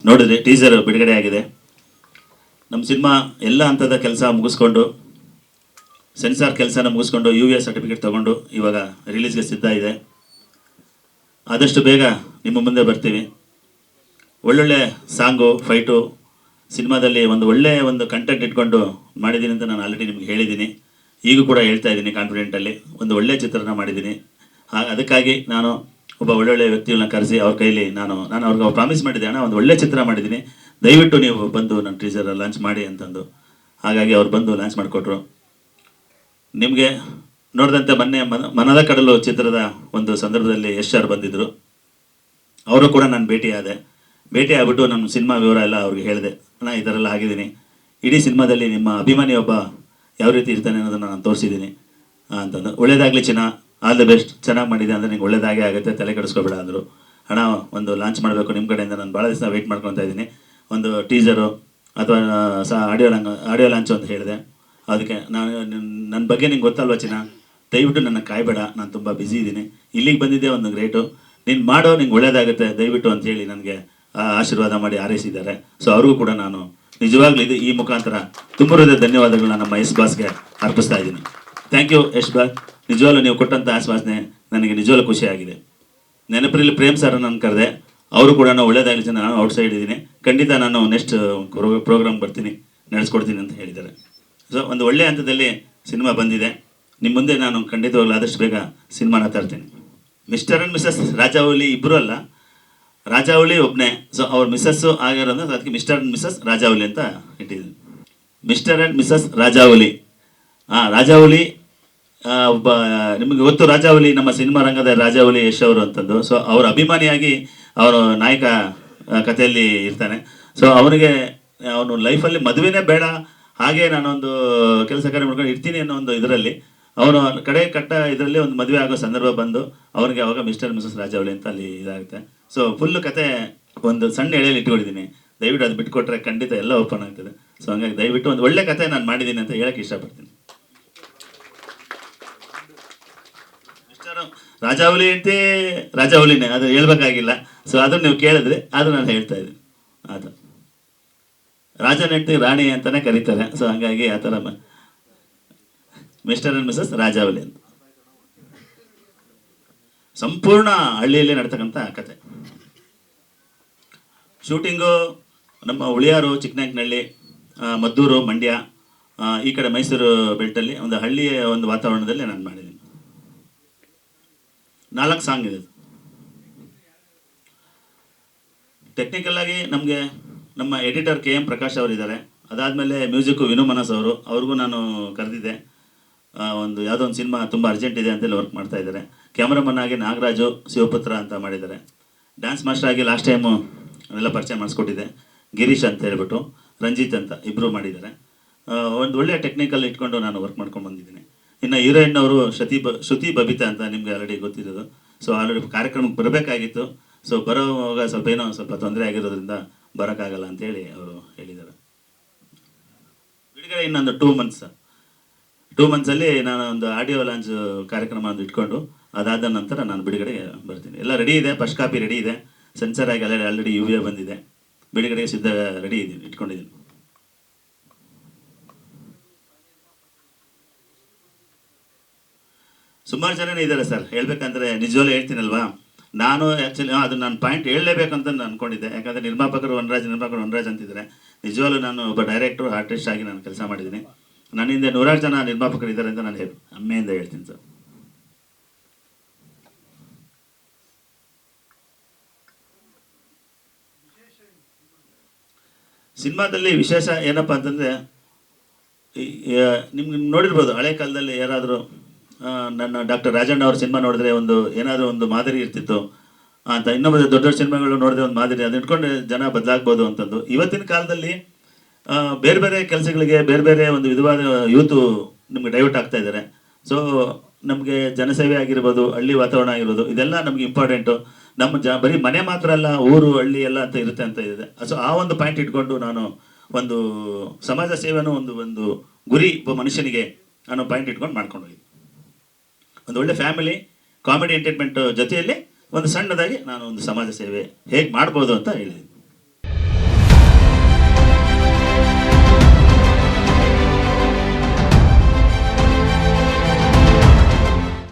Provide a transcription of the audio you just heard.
ನೋಡಿದ್ರಿ ಟೀಸರ್ ಬಿಡುಗಡೆ ಆಗಿದೆ. ನಮ್ಮ ಸಿನಿಮಾ ಎಲ್ಲ ಹಂತದ ಕೆಲಸ ಮುಗಿಸ್ಕೊಂಡು ಸೆನ್ಸಾರ್ ಕೆಲಸನ ಮುಗಿಸ್ಕೊಂಡು UA ಸರ್ಟಿಫಿಕೇಟ್ ತೊಗೊಂಡು ಇವಾಗ ರಿಲೀಸ್ಗೆ ಸಿದ್ಧ ಇದೆ. ಆದಷ್ಟು ಬೇಗ ನಿಮ್ಮ ಮುಂದೆ ಬರ್ತೀವಿ. ಒಳ್ಳೊಳ್ಳೆ ಸಾಂಗು ಫೈಟು ಸಿನಿಮಾದಲ್ಲಿ ಒಂದು ಒಳ್ಳೆಯ ಒಂದು ಕಂಟೆಂಟ್ ಇಟ್ಕೊಂಡು ಮಾಡಿದ್ದೀನಿ ಅಂತ ನಾನು ಆಲ್ರೆಡಿ ನಿಮ್ಗೆ ಹೇಳಿದ್ದೀನಿ. ಈಗೂ ಕೂಡ ಹೇಳ್ತಾ ಇದ್ದೀನಿ ಕಾನ್ಫಿಡೆಂಟಲ್ಲಿ ಒಂದು ಒಳ್ಳೆಯ ಚಿತ್ರನ ಮಾಡಿದ್ದೀನಿ. ಅದಕ್ಕಾಗಿ ನಾನು ಒಬ್ಬ ಒಳ್ಳೊಳ್ಳೆ ವ್ಯಕ್ತಿಗಳನ್ನ ಕರೆಸಿ ಅವ್ರ ಕೈಲಿ ನಾನು ಅವ್ರಿಗೆ ಪ್ರಾಮಿಸ್ ಮಾಡಿದ್ದೆ, ಅಣ್ಣ ಒಂದು ಒಳ್ಳೆ ಚಿತ್ರ ಮಾಡಿದ್ದೀನಿ, ದಯವಿಟ್ಟು ನೀವು ಬಂದು ನನ್ನ ಟೀಸರ್ ಲಾಂಚ್ ಮಾಡಿ ಅಂತಂದು. ಹಾಗಾಗಿ ಅವ್ರು ಬಂದು ಲಾಂಚ್ ಮಾಡಿಕೊಟ್ರು. ನಿಮಗೆ ನೋಡಿದಂತೆ ಮೊನ್ನೆ ಮನದ ಕಡಲು ಚಿತ್ರದ ಒಂದು ಸಂದರ್ಭದಲ್ಲಿ ಯಶ್ ಸರ್ ಬಂದಿದ್ದರು. ಅವರು ಕೂಡ ನಾನು ಭೇಟಿ ಆಗ್ಬಿಟ್ಟು ನಮ್ಮ ಸಿನಿಮಾ ವಿವರ ಎಲ್ಲ ಅವ್ರಿಗೆ ಹೇಳಿದೆ, ಅಣ್ಣ ಈ ಥರ ಎಲ್ಲ ಆಗಿದ್ದೀನಿ, ಇಡೀ ಸಿನಿಮಾದಲ್ಲಿ ನಿಮ್ಮ ಅಭಿಮಾನಿ ಒಬ್ಬ ಯಾವ ರೀತಿ ಇರ್ತಾನೆ ಅನ್ನೋದನ್ನು ನಾನು ತೋರಿಸಿದ್ದೀನಿ ಅಂತಂದು. ಒಳ್ಳೇದಾಗಲಿ ಚಿನ್ನ, ಆಲ್ ದಿ ಬೆಸ್ಟ್, ಚೆನ್ನಾಗಿ ಮಾಡಿದೆ ಅಂದರೆ ನಿಂಗೆ ಒಳ್ಳೇದಾಗೇ ಆಗುತ್ತೆ, ತಲೆ ಕೆಡಿಸ್ಕೊಬೇಡ ಅಂದರು. ಅಣ್ಣ ಒಂದು ಲಾಂಚ್ ಮಾಡಬೇಕು ನಿಮ್ಮ ಕಡೆಯಿಂದ, ನಾನು ಭಾಳ ದಿವಸ ವೆಯ್ಟ್ ಮಾಡ್ಕೊತಾ ಇದ್ದೀನಿ, ಒಂದು ಟೀಸರು ಅಥವಾ ಆಡಿಯೋ ಲಾಂಚು ಅಂತ ಹೇಳಿದೆ. ಅದಕ್ಕೆ ನಾನು ನನ್ನ ಬಗ್ಗೆ ನಿಂಗೆ ಗೊತ್ತಲ್ವ ಚಿನ್ನ, ದಯವಿಟ್ಟು ನನ್ನ ಕಾಯಬೇಡ, ನಾನು ತುಂಬ ಬ್ಯುಸಿ ಇದ್ದೀನಿ, ಇಲ್ಲಿಗೆ ಬಂದಿದ್ದೆ ಒಂದು ಗ್ರೇಟು, ನೀನು ಮಾಡೋ ನಿಂಗೆ ಒಳ್ಳೇದಾಗುತ್ತೆ ದಯವಿಟ್ಟು ಅಂತೇಳಿ ನನಗೆ ಆಶೀರ್ವಾದ ಮಾಡಿ ಹಾರೈಸಿದ್ದಾರೆ. ಸೊ ಅವ್ರಿಗೂ ಕೂಡ ನಾನು ನಿಜವಾಗ್ಲೂ ಈ ಮುಖಾಂತರ ತುಂಬ ಹೃದಯ ಧನ್ಯವಾದಗಳನ್ನ ನಮ್ಮ ಯಶ್ ಬಾಸ್ಗೆ ಅರ್ಪಿಸ್ತಾ ಇದ್ದೀನಿ. ಥ್ಯಾಂಕ್ ಯು ಯಶ್ ಬಾಸ್, ನಿಜವಾಗ್ಲೂ ನೀವು ಕೊಟ್ಟಂಥ ಆಶ್ವಾಸನೆ ನನಗೆ ನಿಜವಾಗ್ಲೂ ಖುಷಿಯಾಗಿದೆ. ನೆನಪರಲ್ಲಿ ಪ್ರೇಮ್ ಸರ್ ನಾನು ಕರೆದೆ, ಅವರು ಕೂಡ ಒಳ್ಳೇದಾಗಲಿ ಜನ, ನಾನು ಔಟ್ಸೈಡ್ ಇದ್ದೀನಿ, ಖಂಡಿತ ನಾನು ನೆಕ್ಸ್ಟ್ ಪ್ರೋಗ್ರಾಮ್ ಬರ್ತೀನಿ, ನಡೆಸ್ಕೊಡ್ತೀನಿ ಅಂತ ಹೇಳಿದ್ದಾರೆ. ಸೊ ಒಂದು ಒಳ್ಳೆಯ ಹಂತದಲ್ಲಿ ಸಿನಿಮಾ ಬಂದಿದೆ. ನಿಮ್ಮ ಮುಂದೆ ನಾನು ಖಂಡಿತವಾಗ್ಲೂ ಆದಷ್ಟು ಬೇಗ ಸಿನಿಮಾನ ತರ್ತೀನಿ. ಮಿಸ್ಟರ್ ಆ್ಯಂಡ್ ಮಿಸಸ್ ರಾಜಾವಲಿ ಇಬ್ಬರು ಅಲ್ಲ, ರಾಜಾವಲಿ ಒಬ್ಬನೇ. ಸೊ ಅವ್ರ ಮಿಸ್ಸಸ್ಸು ಆಗಿರೋದು ಅದಕ್ಕೆ ಮಿಸ್ಟರ್ ಆ್ಯಂಡ್ ಮಿಸಸ್ ರಾಜಾವಲಿ ಅಂತ ಇಟ್ಟಿದ್ದೀನಿ. Mister and Mrs Rajavali. Rajavali ಒಬ್ಬ ನಿಮಗೆ ಗೊತ್ತು, ರಾಜಾವಲಿ ನಮ್ಮ ಸಿನಿಮಾ ರಂಗದ ರಾಜಾವಲಿ ಯಶ್ ಅವರು ಅಂತಂದು. ಸೊ ಅವರ ಅಭಿಮಾನಿಯಾಗಿ ಅವರು ನಾಯಕ ಕಥೆಯಲ್ಲಿ ಇರ್ತಾನೆ. ಸೊ ಅವನಿಗೆ ಅವನು ಲೈಫಲ್ಲಿ ಮದುವೆನೇ ಬೇಡ, ಹಾಗೆ ನಾನೊಂದು ಕೆಲಸ ಕಾರ್ಯ ಮಾಡ್ಕೊಂಡು ಇರ್ತೀನಿ ಅನ್ನೋ ಒಂದು ಇದರಲ್ಲಿ ಅವನು ಕಡೆ ಕಟ್ಟ ಇದರಲ್ಲಿ ಒಂದು ಮದುವೆ ಆಗೋ ಸಂದರ್ಭ ಬಂದು ಅವನಿಗೆ ಅವಾಗ ಮಿಸ್ಟರ್ ಮಿಸಸ್ ರಾಜಾವಲಿ ಅಂತ ಅಲ್ಲಿ ಇದಾಗುತ್ತೆ. ಸೊ ಫುಲ್ ಕತೆ ಒಂದು ಸಣ್ಣ ಎಳೆಯಲ್ಲಿ ಇಟ್ಕೊಂಡಿದ್ದೀನಿ, ದಯವಿಟ್ಟು ಅದು ಬಿಟ್ಕೊಟ್ರೆ ಖಂಡಿತ ಎಲ್ಲ ಓಪನ್ ಆಗ್ತದೆ. ಸೊ ಹಂಗಾಗಿ ದಯವಿಟ್ಟು ಒಂದು ಒಳ್ಳೆ ಕತೆ ನಾನು ಮಾಡಿದ್ದೀನಿ ಅಂತ ಹೇಳಕ್ಕೆ ಇಷ್ಟಪಡ್ತೀನಿ. ಮಿಸ್ಟರ್ ರಾಜಾವಲಿ ಅಂತೆ ರಾಜಾವಲಿನೇ, ಅದು ಹೇಳ್ಬೇಕಾಗಿಲ್ಲ. ಸೊ ಅದನ್ನು ನೀವು ಕೇಳಿದ್ರೆ ಅದು ನಾನು ಹೇಳ್ತಾ ಇದ್ದೀನಿ. ಅದು ರಾಜನ ಹೆಂಡತಿ ರಾಣಿ ಅಂತಾನೆ ಕರೀತಾರೆ. ಸೊ ಹಂಗಾಗಿ ಆ ಥರ ಮಿಸ್ಟರ್ ಆ್ಯಂಡ್ ಮಿಸಸ್ ರಾಜಾವಲಿ ಅಂತ ಸಂಪೂರ್ಣ ಹಳ್ಳಿಯಲ್ಲೇ ನಡ್ತಕ್ಕಂಥ ಕತೆ. ಶೂಟಿಂಗು ನಮ್ಮ ಉಳಿಯಾರು, ಚಿಕ್ಕನಾಯಕನಹಳ್ಳಿ, ಮದ್ದೂರು, ಮಂಡ್ಯ, ಈ ಕಡೆ ಮೈಸೂರು ಬೆಲ್ಟಲ್ಲಿ ಒಂದು ಹಳ್ಳಿಯ ಒಂದು ವಾತಾವರಣದಲ್ಲಿ ನಾನು ಮಾಡಿದ್ದೀನಿ. 4 ಸಾಂಗ್ ಇದೆ. ಟೆಕ್ನಿಕಲ್ ಆಗಿ ನಮಗೆ ನಮ್ಮ ಎಡಿಟರ್ KM ಪ್ರಕಾಶ್ ಅವರಿದ್ದಾರೆ. ಅದಾದಮೇಲೆ ಮ್ಯೂಸಿಕ್ಕು ವಿನು ಮನಸ್ ಅವರು, ಅವ್ರಿಗೂ ನಾನು ಕರೆದಿದ್ದೆ. ಒಂದು ಯಾವುದೋ ಒಂದು ಸಿನಿಮಾ ತುಂಬ ಅರ್ಜೆಂಟ್ ಇದೆ ಅಂತೇಳಿ ವರ್ಕ್ ಮಾಡ್ತಾ ಇದ್ದಾರೆ. ಕ್ಯಾಮ್ರಾಮನ್ ಆಗಿ ನಾಗರಾಜು ಶಿವಪುತ್ರ ಅಂತ ಮಾಡಿದ್ದಾರೆ. ಡ್ಯಾನ್ಸ್ ಮಾಸ್ಟರ್ ಆಗಿ ಲಾಸ್ಟ್ ಟೈಮು ಅದೆಲ್ಲ ಪರಿಚಯ ಮಾಡಿಸ್ಕೊಟ್ಟಿದ್ದೆ, ಗಿರೀಶ್ ಅಂತ ಹೇಳ್ಬಿಟ್ಟು, ರಂಜಿತ್ ಅಂತ ಇಬ್ಬರು ಮಾಡಿದ್ದಾರೆ. ಒಂದು ಒಳ್ಳೆಯ ಟೆಕ್ನಿಕಲ್ ಇಟ್ಕೊಂಡು ನಾನು ವರ್ಕ್ ಮಾಡ್ಕೊಂಡು ಬಂದಿದ್ದೀನಿ. ಇನ್ನು ಹೀರೋಯಿನ್ ಅವರು ಶ್ರುತಿ ಬಬಿತಾ ಅಂತ ನಿಮಗೆ ಆಲ್ರೆಡಿ ಗೊತ್ತಿರೋದು. ಸೊ ಆಲ್ರೆಡಿ ಕಾರ್ಯಕ್ರಮಕ್ಕೆ ಬರಬೇಕಾಗಿತ್ತು. ಸೊ ಬರೋವಾಗ ಸ್ವಲ್ಪ ತೊಂದರೆ ಆಗಿರೋದ್ರಿಂದ ಬರೋಕ್ಕಾಗಲ್ಲ ಅಂತೇಳಿ ಅವರು ಹೇಳಿದ್ದಾರೆ. ಬಿಡುಗಡೆ ಇನ್ನೊಂದು 2 ಮಂತ್ಸಲ್ಲಿ ನಾನು ಒಂದು ಆಡಿಯೋ ಲಾಂಚ್ ಕಾರ್ಯಕ್ರಮ ಒಂದು ಇಟ್ಕೊಂಡು ಅದಾದ ನಂತರ ನಾನು ಬಿಡುಗಡೆಗೆ ಬರ್ತೀನಿ. ಎಲ್ಲ ರೆಡಿ ಇದೆ, ಫಸ್ಟ್ ಕಾಪಿ ರೆಡಿ ಇದೆ, ಸೆನ್ಸರ್ ಆಗಿ ಆಲ್ರೆಡಿ UA ಬಂದಿದೆ, ಬಿಡುಗಡೆಗೆ ಸಿದ್ಧ ರೆಡಿ ಇದ್ದೀನಿ, ಇಟ್ಕೊಂಡಿದ್ದೀನಿ. ಸುಮಾರು ಜನನೇ ಇದ್ದಾರೆ ಸರ್. ಹೇಳ್ಬೇಕಂದ್ರೆ ನಿಜವಾಗ್ಲೂ ಹೇಳ್ತೀನಲ್ವಾ, ನಾನು ಆ್ಯಕ್ಚುಲಿ ಅದು ನಾನು ಪಾಯಿಂಟ್ ಹೇಳಲೇಬೇಕಂತ ನಾನು ಅಂದ್ಕೊಂಡಿದ್ದೆ. ಯಾಕಂದರೆ ನಿರ್ಮಾಪಕರು ವನರಾಜ್ ಅಂತಿದ್ದಾರೆ. ನಿಜವಾಗ್ಲೂ ನಾನು ಒಬ್ಬ ಡೈರೆಕ್ಟ್ರು, ಆರ್ಟಿಸ್ಟ್ ಆಗಿ ನಾನು ಕೆಲಸ ಮಾಡಿದ್ದೀನಿ. ನನ್ನಿಂದ 100 ಜನ ನಿರ್ಮಾಪಕರು ಇದ್ದಾರೆ ಅಂತ ನಾನು ಹೆಮ್ಮೆಯಿಂದ ಹೇಳ್ತೀನಿ ಸರ್. ಸಿನಿಮಾದಲ್ಲಿ ವಿಶೇಷ ಏನಪ್ಪ ಅಂತಂದರೆ, ನಿಮ್ಗೆ ನೋಡಿರ್ಬೋದು ಹಳೆ ಕಾಲದಲ್ಲಿ ಯಾರಾದರೂ ನನ್ನ ಡಾಕ್ಟರ್ ರಾಜಣ್ಣ ಅವ್ರ ಸಿನಿಮಾ ನೋಡಿದ್ರೆ ಏನಾದರೂ ಒಂದು ಮಾದರಿ ಇರ್ತಿತ್ತು ಅಂತ, ಇನ್ನೊಬ್ಬ ದೊಡ್ಡ ಸಿನಿಮಾಗಳು ನೋಡಿದ್ರೆ ಒಂದು ಮಾದರಿ, ಅದು ಇಟ್ಕೊಂಡ್ರೆ ಜನ ಬದಲಾಗ್ಬೋದು ಅಂತಂದು. ಇವತ್ತಿನ ಕಾಲದಲ್ಲಿ ಬೇರೆ ಬೇರೆ ಕೆಲಸಗಳಿಗೆ ಬೇರೆ ಒಂದು ವಿಧವಾದ ಯೂತು ನಿಮಗೆ ಡೈವರ್ಟ್ ಆಗ್ತಾ ಇದ್ದಾರೆ. ಸೊ ನಮಗೆ ಜನಸೇವೆ ಆಗಿರ್ಬೋದು, ಹಳ್ಳಿ ವಾತಾವರಣ ಆಗಿರ್ಬೋದು, ಇದೆಲ್ಲ ನಮಗೆ ಇಂಪಾರ್ಟೆಂಟು. ನಮ್ಮ ಬರೀ ಮನೆ ಮಾತ್ರ ಅಲ್ಲ, ಊರು ಹಳ್ಳಿ ಎಲ್ಲ ಅಂತ ಇರುತ್ತೆ ಅಂತ ಇದೆ. ಸೊ ಆ ಒಂದು ಪಾಯಿಂಟ್ ಇಟ್ಕೊಂಡು ನಾನು ಒಂದು ಸಮಾಜ ಸೇವೆನೂ ಒಂದು ಗುರಿ ಒಬ್ಬ ಮನುಷ್ಯನಿಗೆ ಅನ್ನೋ ಪಾಯಿಂಟ್ ಇಟ್ಕೊಂಡು ಮಾಡ್ಕೊಂಡು ಹೋಗಿದ್ದೆ. ಒಂದು ಒಳ್ಳೆ ಫ್ಯಾಮಿಲಿ ಕಾಮಿಡಿ ಎಂಟರ್ಟೈನ್ಮೆಂಟ್ ಜೊತೆಯಲ್ಲಿ ಒಂದು ಸಣ್ಣದಾಗಿ ನಾನು ಒಂದು ಸಮಾಜ ಸೇವೆ ಹೇಗೆ ಮಾಡ್ಬೋದು ಅಂತ ಹೇಳಿದ್ದೀನಿ.